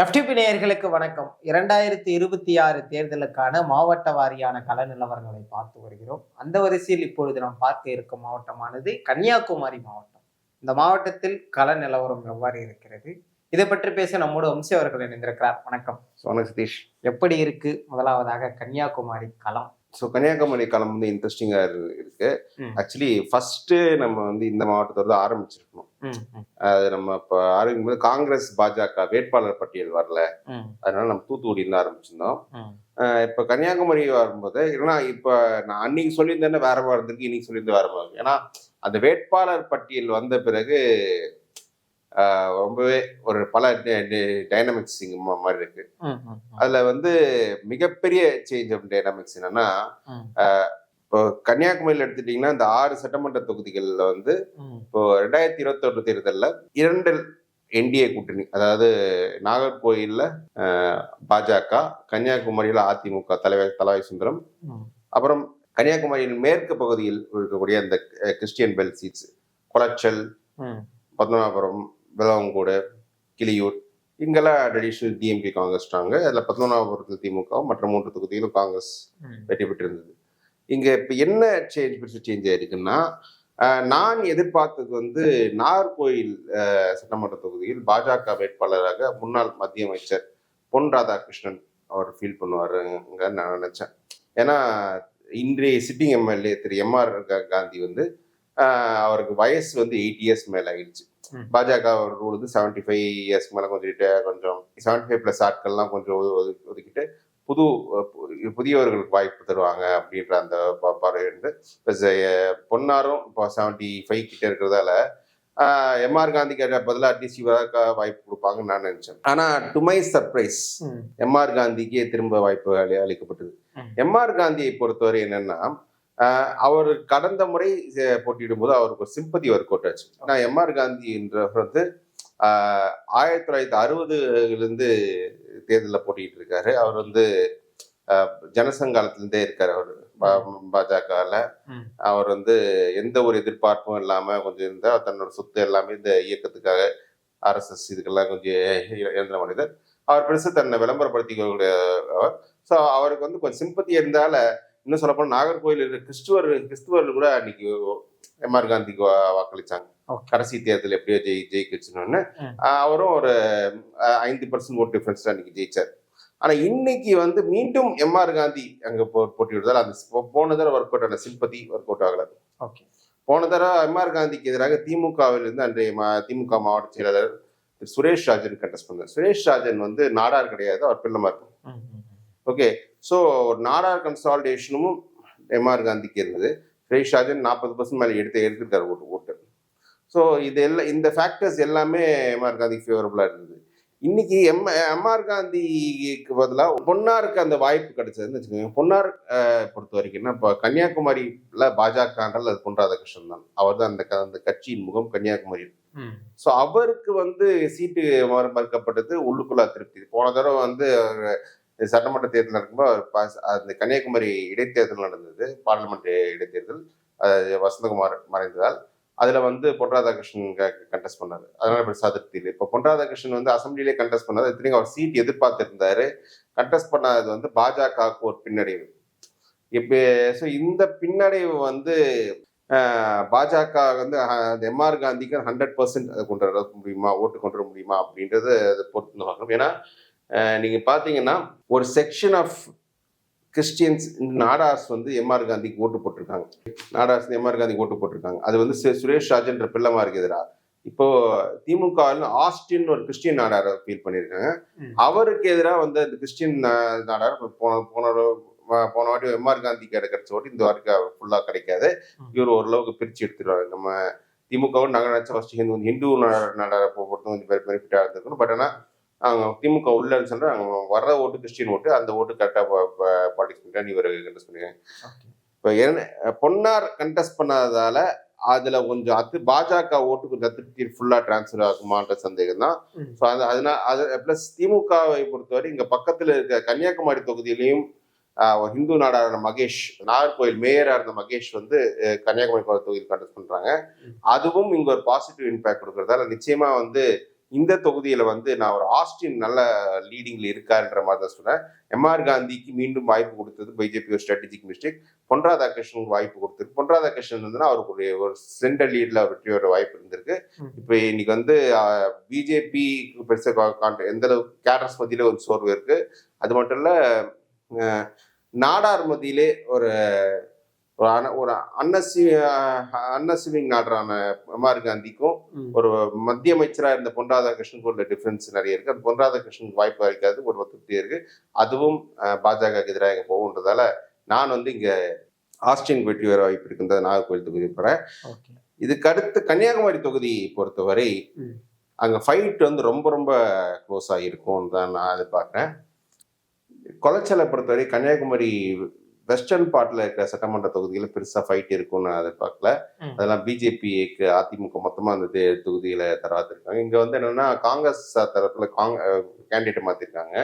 FTP நேயர்களுக்கு வணக்கம். 2026 தேர்தலுக்கான மாவட்ட வாரியான கள நிலவரங்களை பார்த்து வருகிறோம். அந்த வரிசையில் இப்பொழுது நாம் பார்க்க இருக்கும் மாவட்டமானது கன்னியாகுமரி மாவட்டம். இந்த மாவட்டத்தில் கள நிலவரம் எவ்வாறு இருக்கிறது? இதை பற்றி பேச நம்மோடு வம்சி அவர்கள் இணைந்திருக்கிறார். வணக்கம். வணக்கம் சதீஷ். எப்படி இருக்கு முதலாவதாக கன்னியாகுமரி களம்? கன்னியாகுமரி களம் வந்து இன்ட்ரெஸ்டிங்கா இருக்கு. ஆக்சுவலி ஃபர்ஸ்ட் நம்ம வந்து இந்த மாவட்டத்தோட ஆரம்பிச்சிருக்கணும். அது நம்ம இப்போ ஆரம்பிக்கும்போது காங்கிரஸ் பாஜக வேட்பாளர் பட்டியல் வரல, அதனால நம்ம தூத்துக்குடியில ஆரம்பிச்சிருந்தோம். இப்போ கன்னியாகுமரி வரும்போது ஏன்னா இப்போ நான் அன்னைக்கு சொல்லியிருந்தேன்னா வேற மாதிரி இருந்திருக்கு, இன்னைக்கு சொல்லியிருந்தேன் வேற மாதிரி. ஏன்னா அந்த வேட்பாளர் பட்டியல் வந்த பிறகு ரொம்பவே ஒரு பல டைனமிக்ஸ் மாதிரி இருக்கு. அதுல வந்து மிகப்பெரிய சேஞ்ச் ஆஃப் டைனமிக்ஸ் என்னன்னா, இப்போ கன்னியாகுமரியில எடுத்துட்டீங்கன்னா இந்த 6 சட்டமன்ற தொகுதிகள்ல வந்து இப்போ 2021 தேர்தலில் 2 என்டிஏ கூட்டணி, அதாவது நாகர்கோயில்ல பாஜக, கன்னியாகுமரியில அதிமுக தலைவர் தலவாய் சுந்தரம், அப்புறம் கன்னியாகுமரியின் மேற்கு பகுதியில் இருக்கக்கூடிய இந்த Christian belt seats Kulachal, Padmanabhapuram, Vilavancode, Killiyoor, இங்கெல்லாம் ட்ரெடிஷனல் டிஎம்கே காங்கிரஸ் தாங்க. அதில் பத்மநாபபுரத்தில் திமுகவும் மற்ற 3 தொகுதியிலும் காங்கிரஸ் வெற்றி பெற்றிருந்தது. இங்கே இப்போ என்ன சேஞ்ச் ஆயிருக்குன்னா, நான் எதிர்பார்த்தது வந்து நாகர்கோயில் சட்டமன்ற தொகுதியில் பாஜக வேட்பாளராக முன்னாள் மத்திய அமைச்சர் பொன் ராதாகிருஷ்ணன் அவர் ஃபீல் பண்ணுவாருங்க நான் நினைச்சேன். ஏன்னா இன்றைய சிட்டிங் எம்எல்ஏ திரு எம்ஆர் காந்தி வந்து அவருக்கு வயசு வந்து 8 இயர்ஸ் மேல ஆயிடுச்சு. பாஜக ரூல் வந்து 75 இயர்ஸ்க்கு மேல கொஞ்சம் 75+ ஆட்கள்லாம் கொஞ்சம் ஒதுக்கிட்டு புதியவர்களுக்கு வாய்ப்பு தருவாங்க அப்படின்ற அந்த பார்வை இருந்து பொன்னாரும் இப்போ 75 கிட்ட இருக்கிறதால எம்ஆர் காந்திக்கு பதிலாக டிசி வாய்ப்பு கொடுப்பாங்கன்னு நான் நினைச்சேன். ஆனா டு மை சர்ப்ரைஸ் எம்ஆர் காந்திக்கே திரும்ப வாய்ப்பு அளிக்கப்பட்டது. எம்ஆர் காந்தியை பொறுத்தவரை என்னன்னா, அவர் கடந்த முறை போட்டியிடும் போது அவருக்கு ஒரு சிம்பதி ஒர்க் அவுட் ஆச்சு. ஆனால் எம்ஆர் காந்தி என்றவர் வந்து 1960 தேர்தலில் போட்டிட்டு இருக்காரு. அவர் வந்து ஜனசங்காலத்திலிருந்தே இருக்காரு. அவர் பாஜகவில் அவர் வந்து எந்த ஒரு எதிர்பார்ப்பும் இல்லாம கொஞ்சம் இருந்தா தன்னோட சொத்து எல்லாமே இந்த இயக்கத்துக்காக ஆர்எஸ்எஸ் இதுக்கெல்லாம் கொஞ்சம் இழந்த மனிதர். அவர் பெருசு தன்னை விளம்பரப்படுத்திக்கூடிய அவர். ஸோ அவருக்கு வந்து கொஞ்சம் சிம்பத்தி இருந்தால, இன்னும் சொல்லப்போனா நாகர்கோயில் இருக்கிற கிறிஸ்துவர்கள் கூட அன்னைக்கு எம்ஆர் காந்திக்கு வாக்களிச்சாங்க. கடைசி தேர்தல் எப்படியோ ஜெயிக்கச்சுன்னு அவரும் ஒரு 5% ஓட் டிஃபரன்ஸ் அன்னைக்கு ஜெயிச்சார். ஆனா இன்னைக்கு வந்து மீண்டும் எம்ஆர் காந்தி அங்க போட்டியிடுறதால அந்த போன தடவை ஒர்க் அவுட் ஆன சிம்பத்தி ஒர்க் அவுட் ஆகல. போன தடவை எம்ஆர் காந்திக்கு எதிராக திமுகவில் இருந்து அன்றைய திமுக மாவட்ட செயலாளர் சுரேஷ் ராஜன் கண்டெஸ்ட் பண்ணார். சுரேஷ் ராஜன் வந்து நாடார் கிடையாது, அவர் பிள்ளமா இருக்கும். ஓகே, ஸோ நாடார் கன்சாலிடேஷனும் எம்ஆர் காந்திக்கு இருந்தது. சுரேஷ் ராஜன் 40% மேலே எடுத்துருக்காரு ஓட்டு. ஸோ இது எல்லாம் இந்த ஃபேக்டர்ஸ் எல்லாமே எம்ஆர் காந்திக்கு ஃபேவரபுளாக இருந்தது. இன்னைக்கு எம்ஆர் காந்திக்கு பதிலாக பொன்னாருக்கு அந்த வாய்ப்பு கிடைச்சதுன்னு வச்சுக்கோங்க. பொன்னார் பொறுத்த வரைக்கும் இப்போ கன்னியாகுமரியில் பாஜகன்றால் அது பொன் ராதாகிருஷ்ணன் தான். அவர் தான் அந்த கட்சியின் முகம் கன்னியாகுமரி. ஸோ அவருக்கு வந்து சீட்டு மறுக்கப்பட்டது உள்ளுக்குள்ள திருப்தி. போன தடவை வந்து சட்டமன்ற தேர்தல் நடக்கும்போது அந்த கன்னியாகுமரி இடைத்தேர்தல் நடந்தது, பார்லிமெண்ட் இடைத்தேர்தல். வசந்தகுமார் மறைந்ததால் அதுல வந்து பொன் ராதாகிருஷ்ணன் கண்டெஸ்ட் பண்ணாரு. அதனால பெருசா அதிருப்தி இல்லை. இப்போ பொன் ராதாகிருஷ்ணன் வந்து அசம்பிளிலே கண்டெஸ்ட் பண்ணாரு. இத்தனைக்கும் அவர் சீட் எதிர்பார்த்திருந்தாரு. கண்டெஸ்ட் பண்ணாதது வந்து பாஜகவுக்கு ஒரு பின்னடைவு. இப்போ ஸோ இந்த பின்னடைவு வந்து பாஜக வந்து எம்ஆர் காந்திக்கு 100% அதை கொண்டு வர முடியுமா, ஓட்டு கொண்டு வர முடியுமா அப்படின்றது அதை பொறுத்து பார்க்கணும். ஏன்னா நீங்க பாத்தீங்கன்னா ஒரு செக்ஷன் ஆஃப் கிறிஸ்டியன்ஸ் நாடார்ஸ் வந்து எம்ஆர் காந்திக்கு ஓட்டு போட்டிருக்காங்க. நாடார்ஸ் எம்ஆர் காந்திக்கு ஓட்டு போட்டிருக்காங்க. அது வந்து சுரேஷ் ராஜன்ற பிள்ளைமாருக்கு எதிராக. இப்போ திமுக ஆஸ்டின் ஒரு கிறிஸ்டியன் நாடாரை ஃபீல் பண்ணியிருக்காங்க. அவருக்கு எதிராக வந்து அந்த கிறிஸ்டியன் நாடார் போன வாட்டி எம்ஆர் காந்தி கிடைச்ச ஓட்டு இந்த வாட்டிக்கு ஃபுல்லா கிடைக்காது. இவர் ஓரளவுக்கு பிரிச்சு எடுத்துருவாங்க. நம்ம திமுகவும் நாங்கள் நினைச்ச ஃபர்ஸ்ட் ஹிந்து நாடாரை போட்டு கொஞ்சம் பெனிஃபிட்டா இருந்திருக்கணும். பட் ஆனால் அவங்க திமுக உள்ளன்னு சொல்ற அவங்க வர்ற ஓட்டு கிறிஸ்டியன் ஓட்டு, அந்த ஓட்டு கரெக்டாக பாலிடிக்ஸ் பண்ணி இவர் கண்டெஸ்ட் பண்ணிருக்காங்க. இப்போ பொன்னார் கண்டெஸ்ட் பண்ணாததால அதுல கொஞ்சம் பாஜக ஓட்டு கொஞ்சம் அதிருப்தி ஃபுல்லா டிரான்ஸ்ஃபர் ஆகுமான்ற சந்தேகம் தான். ஸோ அதனால அது பிளஸ் திமுகவை பொறுத்தவரை இங்க பக்கத்துல இருக்க கன்னியாகுமரி தொகுதியிலையும் ஒரு ஹிந்து நாடான மகேஷ், நாகர்கோயில் மேயரா இருந்த மகேஷ் வந்து கன்னியாகுமரி தொகுதியில் கண்டெஸ்ட் பண்றாங்க. அதுவும் இங்க ஒரு பாசிட்டிவ் இம்பாக்ட் கொடுக்கறதால நிச்சயமா வந்து இந்த தொகுதியில வந்து நான் ஒரு ஆஸ்டின் நல்ல லீடிங்ல இருக்காருன்ற மாதிரி தான் சொல்றேன். எம்ஆர் காந்திக்கு மீண்டும் வாய்ப்பு கொடுத்தது பிஜேபி ஒரு ஸ்ட்ராட்டஜிக் மிஸ்டேக். பொன் ராதாகிருஷ்ணனுக்கு வாய்ப்பு கொடுத்தது. பொன் ராதாகிருஷ்ணன் இருந்ததுன்னா அவருக்கு ஒரு சென்டர் லீட்ல வெற்றி வர வாய்ப்பு இருந்திருக்கு. இப்ப இன்னைக்கு வந்து பிஜேபி பெருசா எந்த அளவுக்கு கேடர்ஸ் மத்தியில ஒரு சோர்வு இருக்கு. அது மட்டும் இல்ல நாடார் மத்தியிலே ஒரு ஒரு அன்னசிவிங் நாடான எம்ஆர் காந்திக்கும் ஒரு மத்திய அமைச்சரா இருந்த பொன் ராதாகிருஷ்ணனுக்கு உள்ள டிஃபரன்ஸ் நிறைய இருக்கு. அது பொன் ராதாகிருஷ்ணனுக்கு வாய்ப்பு அளிக்காது ஒரு திருப்தி இருக்கு. அதுவும் பாஜக எதிராக இங்க போகுன்றதால நான் வந்து இங்க ஆஸ்டின் வெற்றி வர வாய்ப்பு இருக்குன்றத நாகர்கோவில் தொகுதி போறேன். இதுக்கு அடுத்து கன்னியாகுமரி தொகுதி பொறுத்தவரை அங்க ஃபைட் வந்து ரொம்ப ரொம்ப க்ளோஸ் ஆகிருக்கும் தான் நான் எதிர்பார்க்கிறேன். கொலைச்சலை பொறுத்தவரை கன்னியாகுமரி வெஸ்டர்ன் பார்ட்ல இருக்கிற சட்டமன்ற தொகுதியில பெருசா ஃபைட் இருக்கும்னு நான் எதிர்பார்க்கல. அதெல்லாம் பிஜேபிக்கு அதிமுக மொத்தமா அந்த தொகுதியில தராத்திருக்காங்க. இங்க வந்து என்னன்னா காங்கிரஸ் தரப்புல கேண்டிடேட் மாத்திருக்காங்க.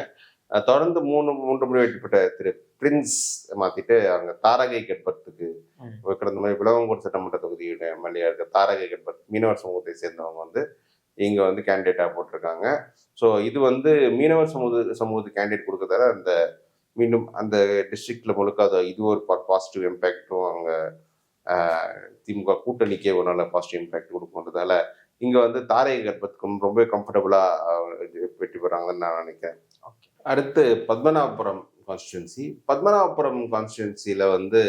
தொடர்ந்து மூன்று முறை வெற்றி பெற்ற திரு பிரின்ஸ் மாத்திட்டு அவங்க தாரகை கட்பத்துக்கு கடந்த மாதிரி விளவங்கோடு சட்டமன்ற தொகுதியோட எம்எல்ஏ இருக்க தாரகை கட்பத் மீனவர் சமூகத்தை சேர்ந்தவங்க வந்து இங்க வந்து கேண்டிடேட்டா போட்டிருக்காங்க. ஸோ இது வந்து மீனவர் சமூகத்துக்கு கேண்டிடேட் கொடுக்கறதால அந்த மீண்டும் அந்த டிஸ்ட்ரிக்ட்ல முழுக்க இது ஒரு பாசிட்டிவ் இம்பேக்டும் அவங்க திமுக கூட்டணிக்கே ஒரு நல்ல பாசிட்டிவ் இம்பேக்ட் கொடுக்குன்றதால இங்க வந்து தாரகை கட்பத்துக்கும் ரொம்ப கம்ஃபர்டபுளா வெற்றி பெறாங்கன்னு நான் நினைக்கிறேன். அடுத்து பத்மநாபபுரம் கான்ஸ்டிடுவன்சியில வந்து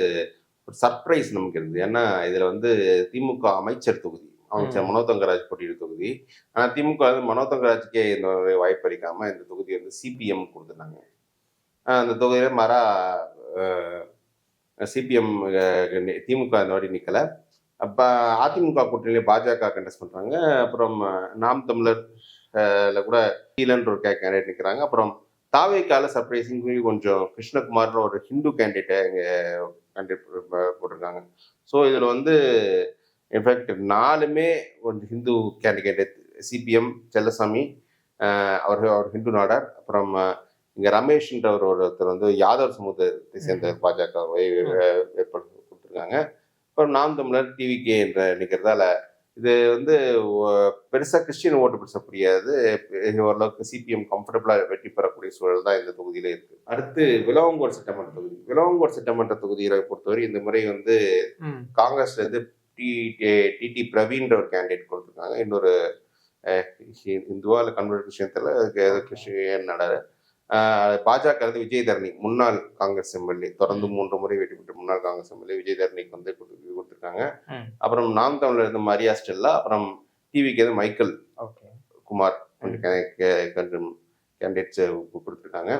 ஒரு சர்ப்ரைஸ் நமக்கு இருந்தது. ஏன்னா இதுல வந்து திமுக அமைச்சர் தொகுதி அமைச்சர் மனோ தங்கராஜ் போட்டியிடும் தொகுதி. ஆனா திமுக வந்து மனோ தங்கராஜுக்கே இந்த வாய்ப்பு அளிக்காம இந்த தொகுதியை வந்து சிபிஎம் கொடுத்துட்டாங்க. அந்த தொகுதியில சிபிஎம் திமுக இந்த வாட்டி நிக்கல. அப்ப அதிமுக கூட்டணியில பாஜக கண்டெஸ்ட் பண்றாங்க. அப்புறம் நாம் தமிழர்ல கூட கீழன்ற ஒரு கேண்டிடேட் நிக்கிறாங்க. அப்புறம் தாவேக்கால சர்ப்ரைசிங் கொஞ்சம் கிருஷ்ணகுமார்ன்ற ஒரு ஹிந்து கேண்டிடேட்டை இங்க கேண்டிடேட் போட்டிருக்காங்க. ஸோ இதுல வந்து இன்ஃபேக்ட் 4மே ஒரு ஹிந்து கேண்டிடேட். சிபிஎம் செல்லசாமி அவர் ஹிந்து நாடார். அப்புறம் இங்க ரமேஷ்ன்ற ஒருத்தர் வந்து யாதவ் சமூகத்தை சேர்ந்த பாஜக கொடுத்துருக்காங்க. அப்புறம் நாம் தமிழர் டிவிகே என்ற நிற்கிறதால இது வந்து பெருசா கிறிஸ்டியன் ஓட்டு பெருசா புரியாது. ஓரளவுக்கு சிபிஎம் கம்ஃபர்டபுளா வெற்றி பெறக்கூடிய சூழல் தான் இந்த தொகுதியில இருக்கு. அடுத்து விளவங்கோடு சட்டமன்ற தொகுதியில பொறுத்தவரை இந்த முறை வந்து காங்கிரஸ்ல இருந்து டிடி பிரவீன்ற ஒரு கேண்டிடேட் கொடுத்துருக்காங்க. இன்னொரு இந்துவா இல்ல கன்வெர்ட் விஷயத்துல கிறிஸ்டியன் நடாரு. பாஜக விஜயதரணி முன்னாள் காங்கிரஸ் எம்எல்ஏ தொடர்ந்து 3 முறை வெற்றி பெற்ற முன்னாள் காங்கிரஸ் எம்எல்ஏ விஜயதரணிக்கு வந்து கொடுத்துருக்காங்க. அப்புறம் நாம் தமிழர் இருந்து மரியா ஸ்டெல்லா. அப்புறம் டிவிக்கு வந்து மைக்கேல் குமார் கேண்டிடேட்ஸ் கொடுத்துருக்காங்க.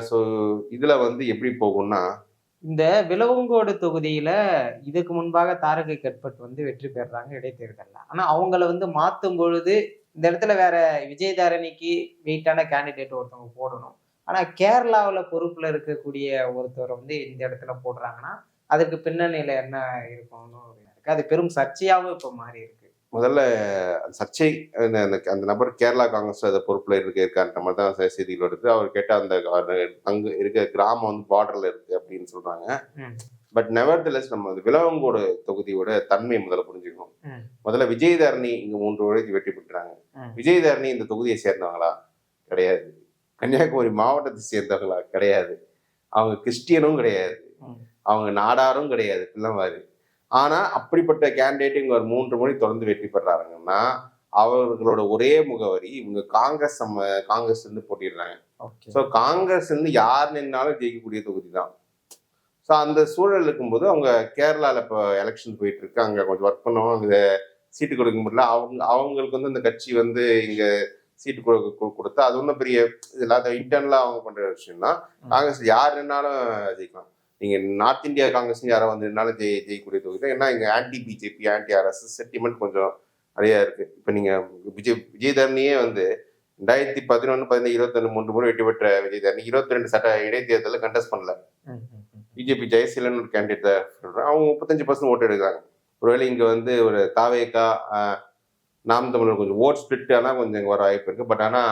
ஸோ இதுல வந்து எப்படி போகும்னா இந்த விளவங்கோடு தொகுதியில இதுக்கு முன்பாக தாரகை கட்பட் வந்து வெற்றி பெறுறாங்க இடைத்தேர்தல்ல. ஆனா அவங்கள வந்து மாத்தும் பொழுது இந்த இடத்துல வேற விஜயதாரணிக்கு வெயிட்டான கேண்டிடேட் ஒருத்தவங்க போடணும். ஆனா கேரளாவில் பொறுப்புல இருக்கக்கூடிய ஒருத்தவரை வந்து இந்த இடத்துல போடுறாங்கன்னா அதுக்கு பின்னணியில என்ன இருக்கும்னு இருக்கு. அது பெரும் சர்ச்சையாவும் இப்ப மாறி இருக்கு. முதல்ல சர்ச்சை அந்த நபர் கேரளா காங்கிரஸ் அதை பொறுப்புல இருக்கான்ற மாதிரி தான் செய்திகள் வருது. அவர் கேட்ட அந்த அங்க இருக்க கிராமம் வந்து பார்டர்ல இருக்கு அப்படின்னு சொல்றாங்க. பட் நெவர்தலெஸ் நம்ம விளவங்கோடு தொகுதியோட தன்மை முதல்ல புரிஞ்சுக்கணும். முதல்ல விஜயதாரணி இங்க 3 முறைக்கு வெற்றி பெற்றாங்க. விஜயதாரணி இந்த தொகுதியை சேர்ந்தவங்களா? கிடையாது. கன்னியாகுமரி மாவட்டத்தை சேர்ந்தவங்களா? கிடையாது. அவங்க கிறிஸ்டியனும் கிடையாது, அவங்க நாடாரும் கிடையாது, பிள்ளைமாரி. ஆனா அப்படிப்பட்ட கேண்டிடேட் இங்க ஒரு 3 முறை தொடர்ந்து வெற்றி பெறாங்கன்னா அவர்களோட ஒரே முகவரி இவங்க காங்கிரஸ் இருந்து போட்டிடுறாங்க. ஸோ காங்கிரஸ் இருந்து யார் நின்னாலும் ஜெயிக்கக்கூடிய தொகுதி தான். ஸோ அந்த சூழல் இருக்கும்போது அவங்க கேரளாவில் இப்போ எலெக்ஷன் போயிட்டு இருக்கு. அங்கே கொஞ்சம் ஒர்க் பண்ணுவோம். அங்கே சீட்டு கொடுக்க முடியல. அவங்களுக்கு வந்து அந்த கட்சி வந்து இங்க சீட்டு கொடுத்தா அது ஒன்றும் பெரிய இல்லாத இன்டர்னலா அவங்க பண்ற விஷயம் தான். காங்கிரஸ் யார் நின்னாலும் ஜெயிக்கலாம். நீங்க நார்த் இந்தியா காங்கிரஸ் யாரோ வந்து நின்னாலும் ஜெயிக்கக்கூடிய தொகுதி தான். ஏன்னா இங்க anti BJP anti RSS sentiment கொஞ்சம் நிறைய இருக்கு. இப்போ நீங்க விஜயதரணியே வந்து 2011, 15, 21 3 முறை வெற்றி பெற்ற விஜயதரணி 22 சட்ட இடைத்தேர்தலில் கண்டெஸ்ட் பண்ணல. பிஜேபி ஜெயசீலன் ஒரு கேண்டிடேட் அவங்க 35% ஓட்டு எடுக்கிறாங்க. ஒருவேளை இங்க வந்து ஒரு தாவேக்கா நாம் தமிழர் கொஞ்சம் ஓட் ஸ்பிளிட் ஆனா கொஞ்சம் இங்க வர வாய்ப்பு இருக்கு. பட் ஆனா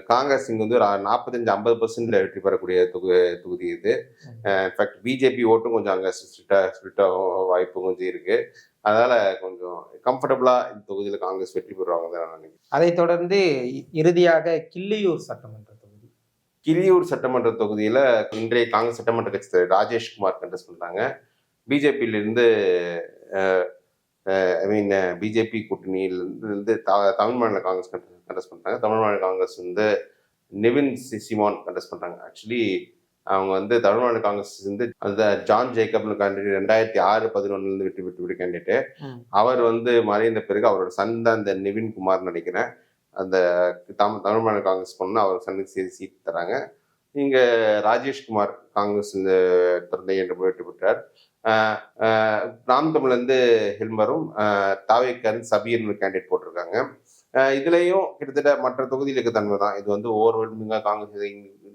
காங்கிரஸ் இங்க வந்து 45-50% வெற்றி பெறக்கூடிய தொகுதி இது. இன்ஃபேக்ட் பிஜேபி ஓட்டும் கொஞ்சம் அங்க ஸ்பிளிட் வாய்ப்பு கொஞ்சம் இருக்கு. அதனால கொஞ்சம் கம்ஃபர்டபுளா இந்த தொகுதியில காங்கிரஸ் வெற்றி பெறுவாங்க தான் நான் நினைக்கிறேன். அதைத் தொடர்ந்து இறுதியாக கிள்ளியூர் சட்டமன்ற தொகுதி. கிள்ளியூர் சட்டமன்ற தொகுதியில இன்றைய காங்கிரஸ் சட்டமன்ற கட்சி தலைவர் ராஜேஷ்குமார் கண்டெஸ்ட் பண்றாங்க. பிஜேபியிலிருந்து பிஜேபி கூட்டணியிலிருந்து தமிழ் மாநில காங்கிரஸ் கண்டெஸ்ட் பண்றாங்க. தமிழ் மாநில காங்கிரஸ் வந்து நிவின் சிமோன் கண்டெஸ்ட் பண்றாங்க. ஆக்சுவலி அவங்க வந்து தமிழ் மாநில காங்கிரஸ் வந்து அந்த ஜான் ஜேக்கப்னு கேண்டிடேட் 2006-11 வெற்றி பெற்ற கேண்டிடேட். அவர் வந்து மறைந்த பிறகு அவரோட சன் தான் இந்த நிவின் குமார் நினைக்கிறேன். அந்த தமிழ் மாநில காங்கிரஸ் பொண்ணு அவர் சன்னுக்கு சீட் தராங்க. இங்க ராஜேஷ்குமார் காங்கிரஸ் திறந்தை என்று வெற்றி பெற்றார். நாம் தமிழ்லேருந்து ஹில்மரும் தாவேக்கர் சபீர்னு கேண்டிடேட் போட்டிருக்காங்க. இதுலயும் கிட்டத்தட்ட மற்ற தொகுதியில் இருக்க தன்மை தான். இது வந்து ஓவர்வெல்மிங்கா காங்கிரஸ்.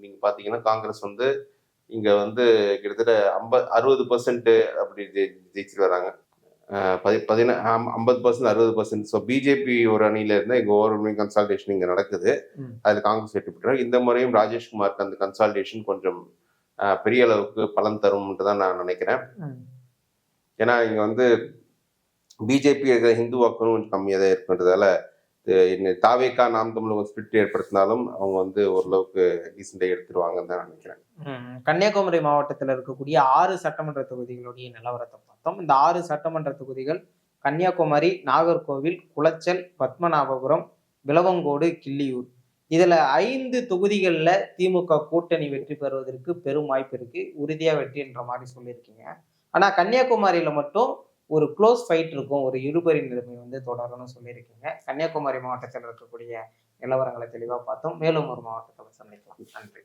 நீங்க பாத்தீங்கன்னா காங்கிரஸ் வந்து இங்க வந்து கிட்டத்தட்ட 60% அப்படி ஜெயிச்சுட்டு வராங்க. 50% 60%. ஸோ பிஜேபி ஒரு அணியில இருந்தா இங்க ஓவர்வெல்மிங் கன்சால்டேஷன் இங்க நடக்குது. அதுல காங்கிரஸ் வெற்றி பெற்றார். இந்த முறையும் ராஜேஷ்குமாருக்கு அந்த கன்சால்டேஷன் கொஞ்சம் பெரிய அளவுக்கு பலன் தரும்னு தான் நான் நினைக்கிறேன். ஏன்னா இங்க வந்து பிஜேபி இருக்கிற ஹிந்து வாக்குகளும் கொஞ்சம் கம்மியாக தான் இருக்குன்றதால தாவேக்கா நாம் தமிழ் ஸ்பிரிட் ஏற்படுத்தினாலும் அவங்க வந்து ஓரளவுக்கு டீசெண்டாக எடுத்துருவாங்கன்னு தான் நினைக்கிறேன். கன்னியாகுமரி மாவட்டத்தில் இருக்கக்கூடிய 6 சட்டமன்ற தொகுதிகளுடைய நிலவரத்தை பார்த்தோம். இந்த 6 சட்டமன்ற தொகுதிகள் கன்னியாகுமரி, நாகர்கோவில், குளச்சல், பத்மநாபபுரம், விளவங்கோடு, கிள்ளியூர். இதுல 5 தொகுதிகளில் திமுக கூட்டணி வெற்றி பெறுவதற்கு பெரும் வாய்ப்பு இருக்கு. உறுதியா வெற்றின்ற மாதிரி சொல்லியிருக்கீங்க. ஆனா கன்னியாகுமரியில மட்டும் ஒரு க்ளோஸ் ஃபைட் இருக்கும், ஒரு இருபறி நிலைமை வந்து தொடரும்னு சொல்லியிருக்கீங்க. கன்னியாகுமரி மாவட்டத்தில் இருக்கக்கூடிய நிலவரங்களை தெளிவாக பார்த்தோம். மேலும் ஒரு மாவட்டத்தை சந்திக்கலாம். நன்றி.